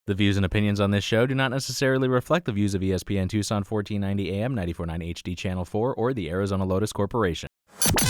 The views and opinions on this show do not necessarily reflect the views of ESPN Tucson 1490 AM, 94.9 HD Channel 4, or the Arizona Lotus Corporation.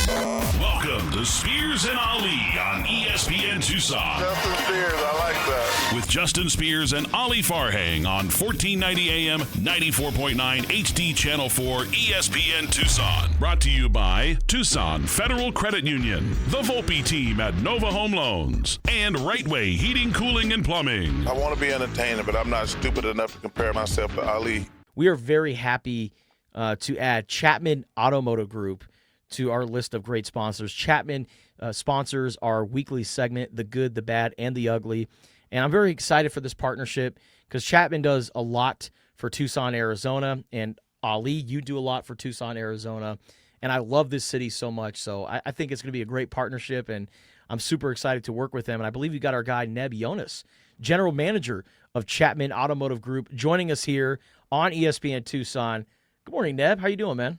Welcome to Spears and Ali on ESPN Tucson. Justin Spears, I like that. With Justin Spears and Ali Farhang on 1490 AM, 94.9 HD Channel 4, ESPN Tucson. Brought to you by Tucson Federal Credit Union, the Volpe team at Nova Home Loans, and Rightway Heating, Cooling, and Plumbing. I want to be entertaining, but I'm not stupid enough to compare myself to Ali. We are very happy to add Chapman Automotive Group to our list of great sponsors. Chapman sponsors our weekly segment, The Good, the Bad, and the Ugly. And I'm very excited for this partnership because Chapman does a lot for Tucson, Arizona. And Ali, you do a lot for Tucson, Arizona. And I love this city so much. So I think it's going to be a great partnership, and I'm super excited to work with them. And I believe you got our guy, Neb Yonas, General Manager of Chapman Automotive Group, joining us here on ESPN Tucson. Good morning, Neb. How you doing, man?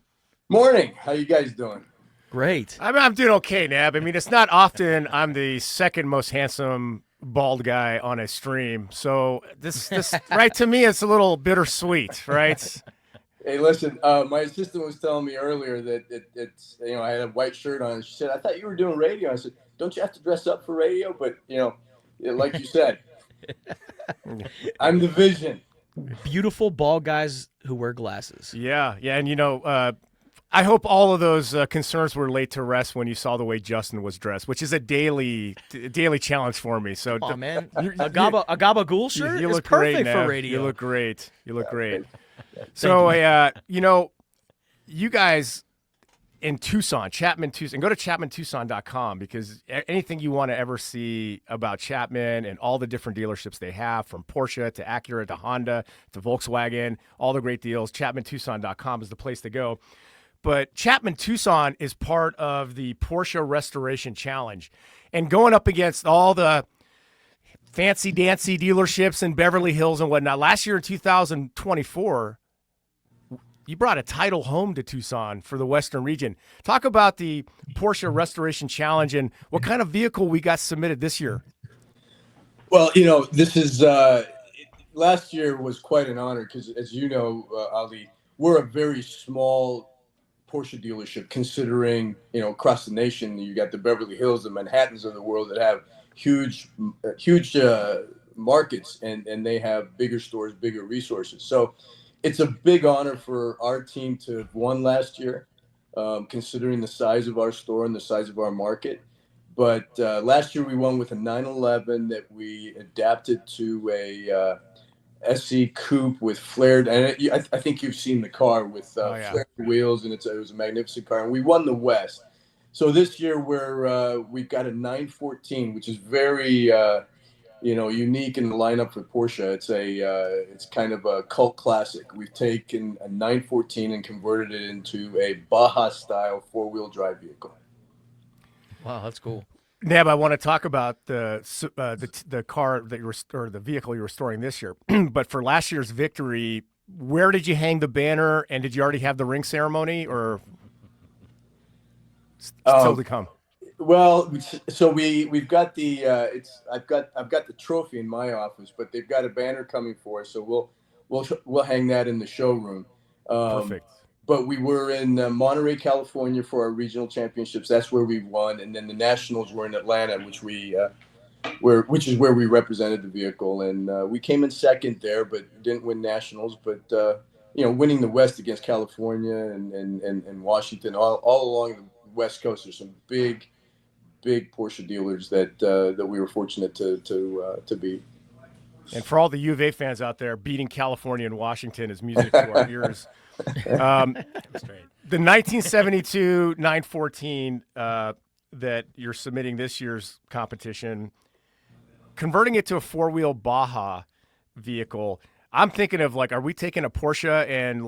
Morning. How you guys doing? Great. I'm doing okay, Neb. I mean, it's not often I'm the second most handsome bald guy on a stream. So this right, to me, it's a little bittersweet, right? Hey, listen, my assistant was telling me earlier that it's, I had a white shirt on. She said, I thought you were doing radio. I said, don't you have to dress up for radio? But, like you said, I'm the vision. Beautiful bald guys who wear glasses. Yeah. And, I hope all of those concerns were laid to rest when you saw the way Justin was dressed, which is a daily challenge for me. So, man, a gabagool shirt you is look perfect great, for Neb. radio. You look great. So, you guys in Tucson, Chapman Tucson, go to chapmantucson.com because anything you want to ever see about Chapman and all the different dealerships they have, from Porsche to Acura to Honda to Volkswagen, all the great deals, chapmantucson.com is the place to go. But Chapman Tucson is part of the Porsche Restoration Challenge. And going up against all the fancy-dancy dealerships in Beverly Hills and whatnot, last year in 2024, you brought a title home to Tucson for the Western region. Talk about the Porsche Restoration Challenge and what kind of vehicle we got submitted this year. Well, this is last year was quite an honor because, as you know, Ali, we're a very small Porsche dealership considering, across the nation. You got the Beverly Hills, the Manhattans of the world that have huge markets, and they have bigger stores, bigger resources. So it's a big honor for our team to have won last year, considering the size of our store and the size of our market. But last year we won with a 911 that we adapted to a SC coupe with flared, and I think you've seen the car with flared wheels, and it was a magnificent car, and we won the West. So this year we've got a 914, which is very unique in the lineup for Porsche. It's kind of a cult classic. We've taken a 914 and converted it into a Baja style 4-wheel drive vehicle. Wow, that's cool. Neb, I want to talk about the car that or the vehicle you're restoring this year. But for last year's victory, where did you hang the banner, and did you already have the ring ceremony, or still to come? Well, so we've got the I've got the trophy in my office, but they've got a banner coming for us, so we'll hang that in the showroom. Perfect. But we were in Monterey, California for our regional championships. That's where we won, and then the nationals were in Atlanta, which is where we represented the vehicle, and we came in second there, but didn't win nationals. But winning the West against California and Washington, all along the West Coast, there's some big Porsche dealers that we were fortunate to beat. And for all the U of A fans out there, beating California and Washington is music to our ears. The 1972 914 that you're submitting this year's competition, converting it to a 4-wheel Baja vehicle, I'm thinking of, are we taking a Porsche and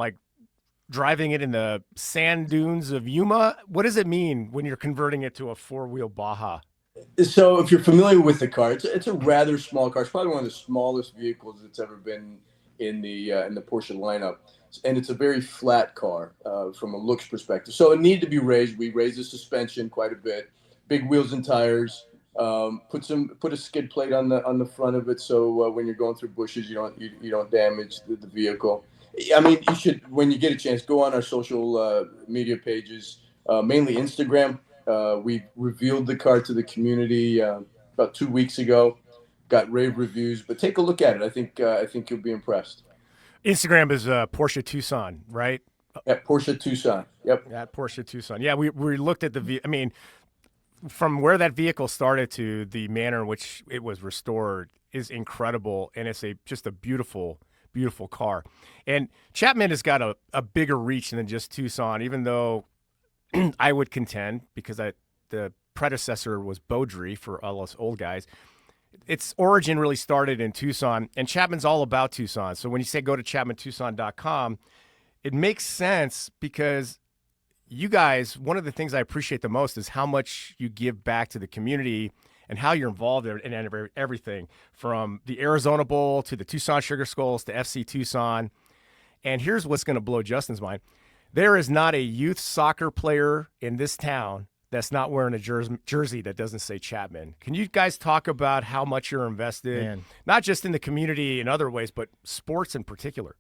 driving it in the sand dunes of Yuma? What does it mean when you're converting it to a 4-wheel Baja? So if you're familiar with the car, it's a rather small car. It's probably one of the smallest vehicles that's ever been in the Porsche lineup. And it's a very flat car from a looks perspective. So it needed to be raised. We raised the suspension quite a bit, big wheels and tires, Put a skid plate on the front of it, so when you're going through bushes, you don't damage the vehicle. I mean, you should, when you get a chance, go on our social media pages, mainly Instagram. We revealed the car to the community about 2 weeks ago. Got rave reviews, but take a look at it. I think you'll be impressed. Instagram is Porsche Tucson, right? At Porsche Tucson. Yep. At Porsche Tucson. Yeah, we looked at I mean, from where that vehicle started to the manner in which it was restored is incredible, and it's just a beautiful, beautiful car. And Chapman has got a bigger reach than just Tucson, even though I would contend, because the predecessor was Beaudry for all us old guys. Its origin really started in Tucson, and Chapman's all about Tucson. So when you say go to chapmantucson.com, it makes sense because you guys, one of the things I appreciate the most is how much you give back to the community and how you're involved in everything from the Arizona Bowl to the Tucson Sugar Skulls to FC Tucson. And here's what's going to blow Justin's mind. There is not a youth soccer player in this town that's not wearing a jersey that doesn't say Chapman. Can you guys talk about how much you're invested, not just in the community in other ways, but sports in particular?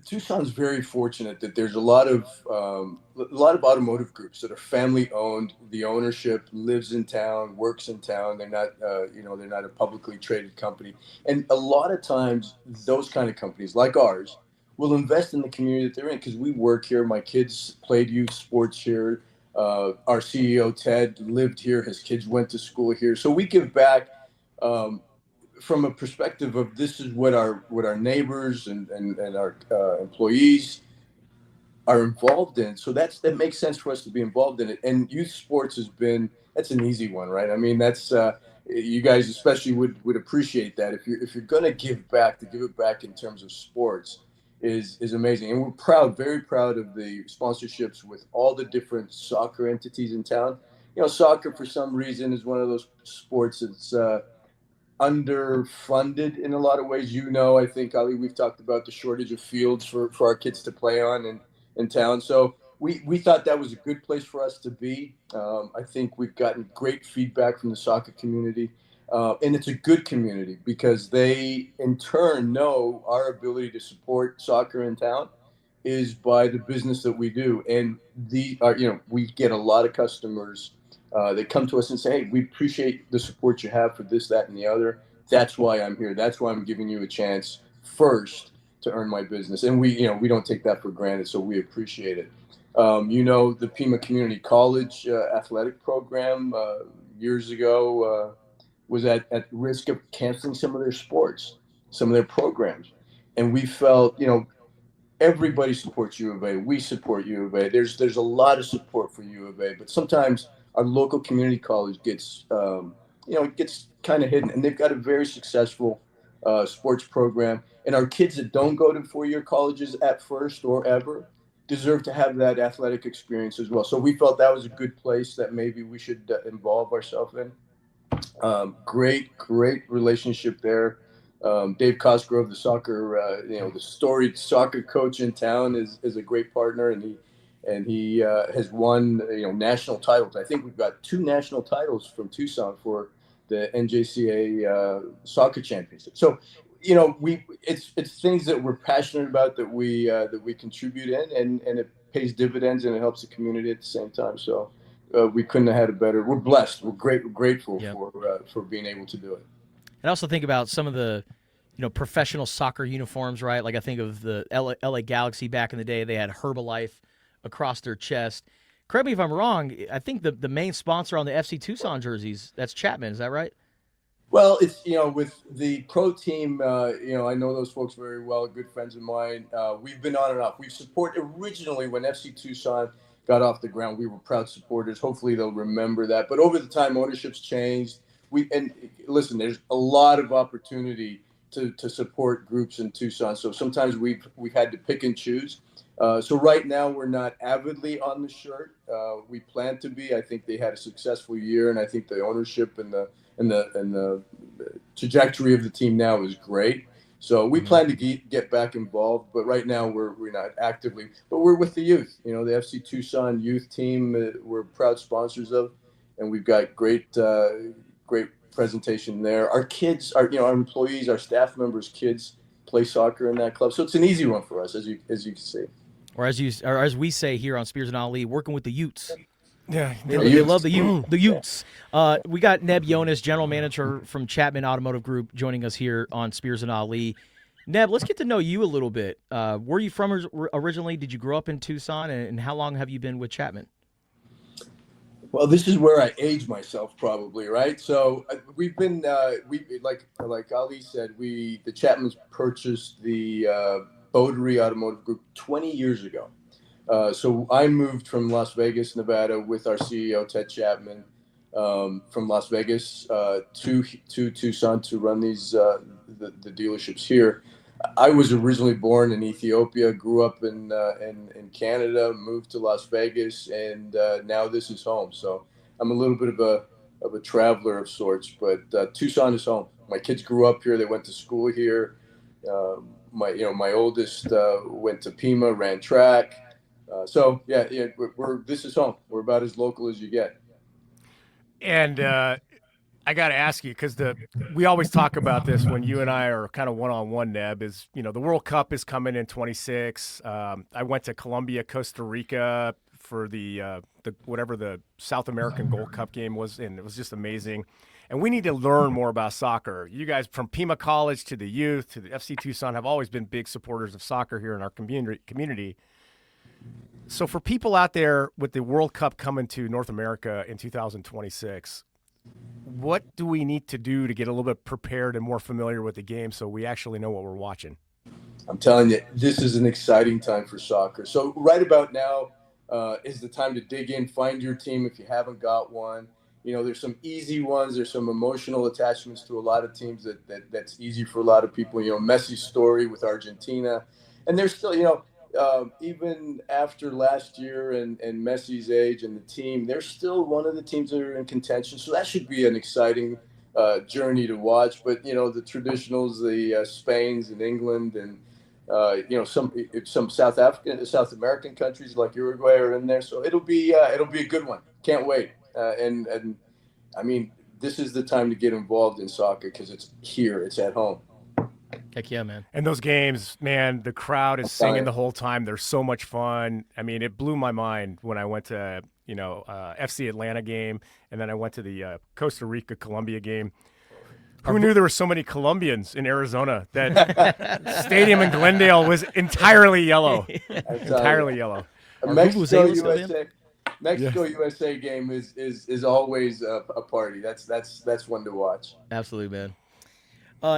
Tucson's very fortunate that there's a lot of automotive groups that are family owned. The ownership lives in town, works in town. They're not, they're not a publicly traded company. And a lot of times, those kind of companies like ours will invest in the community that they're in because we work here. My kids played youth sports here. Our CEO Ted lived here. His kids went to school here. So we give back. From a perspective of this is what our neighbors and our employees are involved in. So that makes sense for us to be involved in it. And youth sports that's an easy one, right? I mean, that's you guys especially would appreciate that. If you're going to give back, to give it back in terms of sports is amazing. And we're very proud of the sponsorships with all the different soccer entities in town. Soccer for some reason is one of those sports that's underfunded in a lot of ways. I think, Ali, we've talked about the shortage of fields for our kids to play on in town. So we thought that was a good place for us to be. I think we've gotten great feedback from the soccer community. And it's a good community because they, in turn, know our ability to support soccer in town is by the business that we do. And we get a lot of customers they come to us and say, hey, we appreciate the support you have for this, that, and the other. That's why I'm here. That's why I'm giving you a chance first to earn my business. And we don't take that for granted, so we appreciate it. The Pima Community College athletic program years ago was at risk of canceling some of their sports, some of their programs. And we felt, everybody supports U of A. We support U of A. There's a lot of support for U of A, but sometimes our local community college gets kind of hidden, and they've got a very successful sports program. And our kids that don't go to four-year colleges at first or ever deserve to have that athletic experience as well. So we felt that was a good place that maybe we should involve ourselves in. Great relationship there. Dave Cosgrove, the soccer, the storied soccer coach in town, is a great partner, and he has won national titles. I think we've got 2 national titles from Tucson for the NJCA soccer championship. So it's things that we're passionate about that we contribute in, and it pays dividends and it helps the community at the same time. So we couldn't have had a better. We're blessed. We're grateful for being able to do it. And I also think about some of the professional soccer uniforms, right? Like I think of the LA Galaxy back in the day. They had Herbalife across their chest. Correct me if I'm wrong. I think the main sponsor on the FC Tucson jerseys, that's Chapman. Is that right? Well, it's with the pro team. I know those folks very well. Good friends of mine. We've been on and off. We've supported originally when FC Tucson got off the ground. We were proud supporters. Hopefully they'll remember that. But over the time, ownership's changed. Listen, there's a lot of opportunity to support groups in Tucson. So sometimes we've had to pick and choose. So right now we're not avidly on the shirt. We plan to be. I think they had a successful year, and I think the ownership and the trajectory of the team now is great. So we plan to get back involved, but right now we're not actively. But we're with the youth. The FC Tucson youth team. We're proud sponsors of, and we've got great presentation there. Our kids, our employees, our staff members' kids play soccer in that club, so it's an easy one for us, as you can see. Or as we say here on Spears and Ali, working with the Utes. Yeah, They love the Utes. We got Neb Yonas, general manager from Chapman Automotive Group, joining us here on Spears and Ali. Neb, let's get to know you a little bit. Where are you from originally? Did you grow up in Tucson, and how long have you been with Chapman? Well, this is where I age myself, probably, right? So we've been, like Ali said, the Chapmans purchased the Botery Automotive Group 20 years ago. So I moved from Las Vegas, Nevada, with our CEO Ted Chapman, from Las Vegas to Tucson to run these the dealerships here. I was originally born in Ethiopia, grew up in Canada, moved to Las Vegas, and now this is home. So I'm a little bit of a traveler of sorts, but Tucson is home. My kids grew up here; they went to school here. My oldest went to Pima, ran track. So this is home. We're about as local as you get. And I got to ask you, because we always talk about this when you and I are kind of one-on-one, Neb, is, the World Cup is coming in 26. I went to Colombia, Costa Rica for the whatever the South American Gold Cup game was, and it was just amazing. And we need to learn more about soccer. You guys, from Pima College to the youth to the FC Tucson, have always been big supporters of soccer here in our community. So for people out there with the World Cup coming to North America in 2026, what do we need to do to get a little bit prepared and more familiar with the game so we actually know what we're watching? I'm telling you, this is an exciting time for soccer. So right about now is the time to dig in, find your team if you haven't got one. There's some easy ones. There's some emotional attachments to a lot of teams that's easy for a lot of people. Messi's story with Argentina. And there's still, even after last year and Messi's age and the team, they're still one of the teams that are in contention. So that should be an exciting journey to watch. But, the traditionals, the Spains and England and, some South American countries like Uruguay are in there. So it'll be a good one. Can't wait. And I mean, this is the time to get involved in soccer because it's here. It's at home. Heck yeah, man. And those games, man, the crowd is singing the whole time. They're so much fun. I mean, it blew my mind when I went to, FC Atlanta game, and then I went to the Costa Rica Colombia game. Who knew there were so many Colombians in Arizona? That stadium in Glendale was entirely yellow. Entirely yellow. Mexico-USA game is always a party. That's one to watch. Absolutely, man.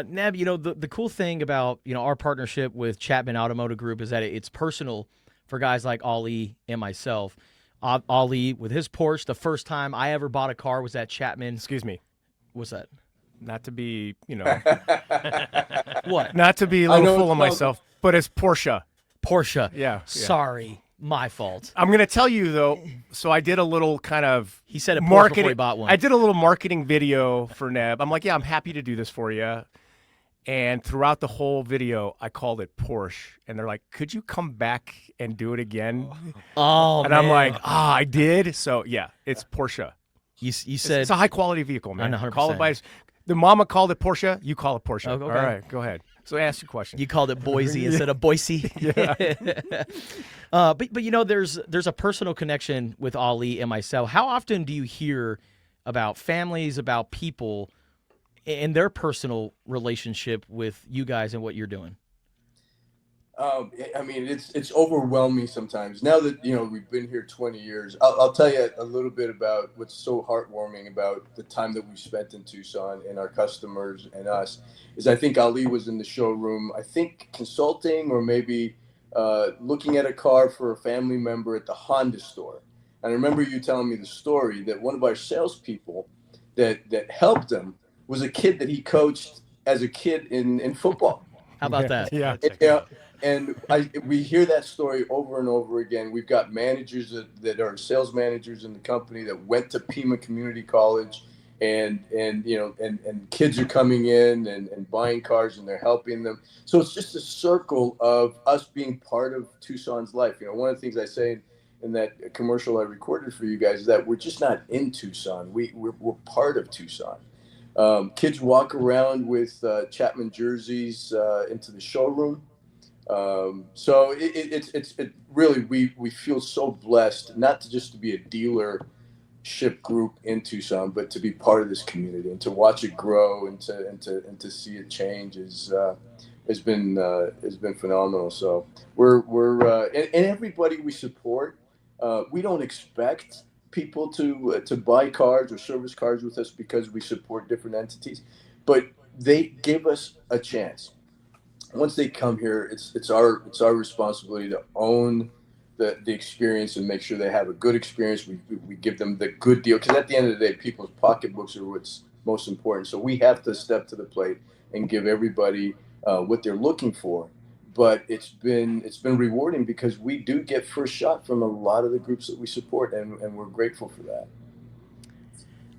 Neb, the cool thing about, our partnership with Chapman Automotive Group is that it's personal for guys like Ali and myself. Ali, with his Porsche, the first time I ever bought a car was at Chapman. Excuse me. What's that? Not to be, What? Not to be a little full of myself, but it's Porsche. Porsche. Yeah. Sorry. My fault. I'm going to tell you, though, so I did a little kind of He said it marketing before he bought one. I did a little marketing video for Neb. I'm like, yeah, I'm happy to do this for you. And throughout the whole video, I called it Porsche. And they're like, could you come back and do it again? Oh, and man. I'm like, I did? So, yeah, it's Porsche. You said it's a high-quality vehicle, man. 100%. Call it by the mama called it Porsche. You call it Porsche. Oh, okay. All right, go ahead. So ask your question. You called it Boise instead of Boise. Yeah. But there's a personal connection with Ali and myself. How often do you hear about families, about people, and their personal relationship with you guys and what you're doing? I mean, it's overwhelming sometimes. Now that we've been here 20 years, I'll tell you a little bit about what's so heartwarming about the time that we spent in Tucson and our customers and us. Is I think Ali was in the showroom, I think consulting or maybe looking at a car for a family member at the Honda store. And I remember you telling me the story that one of our salespeople that helped him was a kid that he coached as a kid in football. How about that? Yeah. And we hear that story over and over again. We've got managers that are sales managers in the company that went to Pima Community College, and kids are coming in and buying cars, and they're helping them. So it's just a circle of us being part of Tucson's life. One of the things I say in that commercial I recorded for you guys, that we're just not in Tucson. We're part of Tucson. Kids walk around with Chapman jerseys into the showroom. So it really, we feel so blessed not to just to be a dealership group in Tucson, but to be part of this community and to watch it grow and to see it change has been phenomenal. So we're and everybody we support, we don't expect people to buy cars or service cars with us because we support different entities, but they give us a chance. Once they come here, it's our responsibility to own the experience and make sure they have a good experience. We give them the good deal, because at the end of the day, people's pocketbooks are what's most important. So we have to step to the plate and give everybody what they're looking for. But it's been rewarding because we do get first shot from a lot of the groups that we support, and we're grateful for that.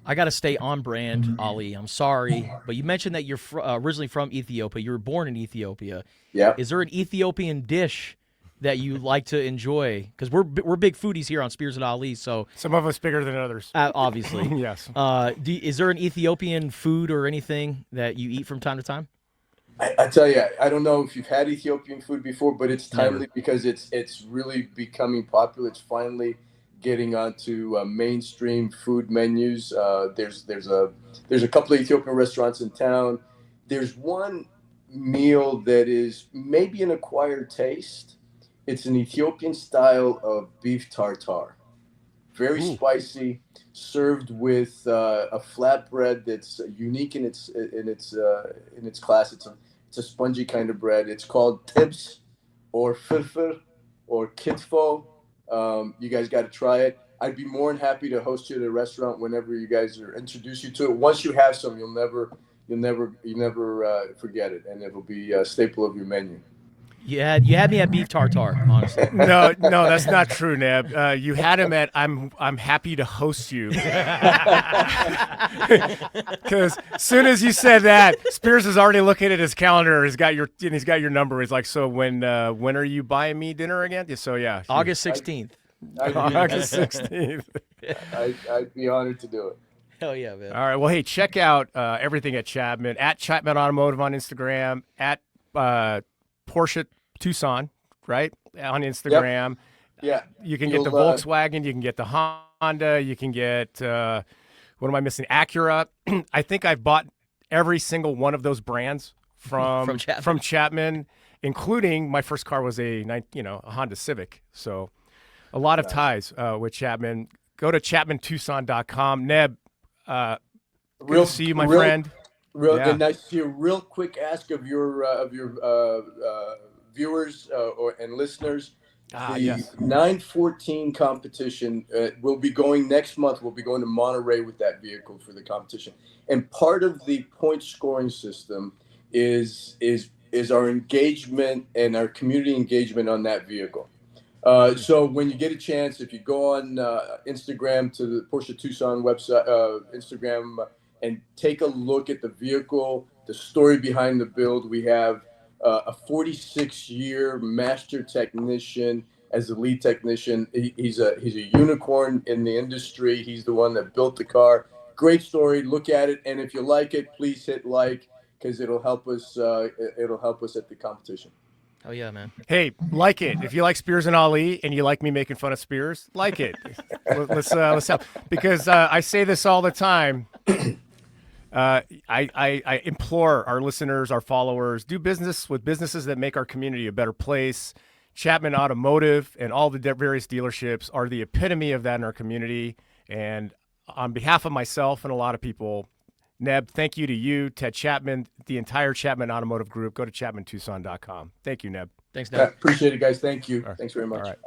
I got to stay on brand, Ali. I'm sorry, but you mentioned that you're originally from Ethiopia. You were born in Ethiopia. Yeah. Is there an Ethiopian dish that you like to enjoy? Because we're big foodies here on Spears and Ali. So Some of us bigger than others. Obviously, Yes. Is there an Ethiopian food or anything that you eat from time to time? I tell you, I don't know if you've had Ethiopian food before, but it's timely Never. because it's really becoming popular. It's finally getting onto mainstream food menus. There's a couple of Ethiopian restaurants in town. There's one meal that is maybe an acquired taste. It's an Ethiopian style of beef tartare, very spicy, served with a flatbread that's unique in its class. It's a spongy kind of bread. It's called tibs or filfil or kitfo. You guys got to try it. I'd be more than happy to host you at a restaurant whenever you guys are introduce you to it. Once you have some, you'll never forget it, and it'll be a staple of your menu. You had me at beef tartare, honestly. No, that's not true, Neb. You had him at I'm happy to host you. Because as soon as you said that, Spears is already looking at his calendar. He's got your number. He's like, so when are you buying me dinner again? So yeah, August 16th. August 16th. I'd be honored to do it. Hell yeah, man. All right. Well, hey, check out everything at Chapman, at Chapman Automotive on Instagram, at Porsche Tucson, right, on Instagram. Yep. Yeah. You can get the Volkswagen, you can get the Honda, you can get, what am I missing? Acura. I think I've bought every single one of those brands from Chapman, including my first car was a Honda Civic. So a lot of ties with Chapman. Go to ChapmanTucson.com. Neb, good to see you, my friend. And nice to see you. Real quick ask of your viewers and listeners. The 914 competition will be going next month. We'll be going to Monterey with that vehicle for the competition. And part of the point scoring system is our engagement and our community engagement on that vehicle. So when you get a chance, if you go on Instagram to the Porsche Tucson website, Instagram, and take a look at the vehicle, the story behind the build. We have a 46-year master technician as the lead technician. He's a unicorn in the industry. He's the one that built the car. Great story. Look at it, and if you like it, please hit like, because it'll help us. It'll help us at the competition. Oh yeah, man. Hey, like it. If you like Spears and Ali and you like me making fun of Spears, like it. Let's help. Because I say this all the time. I implore our listeners, our followers, do business with businesses that make our community a better place. Chapman Automotive and all the various dealerships are the epitome of that in our community. And on behalf of myself and a lot of people, Neb, thank you to you, Ted Chapman, the entire Chapman Automotive Group. Go to ChapmanTucson.com. Thank you, Neb. Thanks, Neb. Yeah, appreciate it, guys. Thank you. Right. Thanks very much. All right.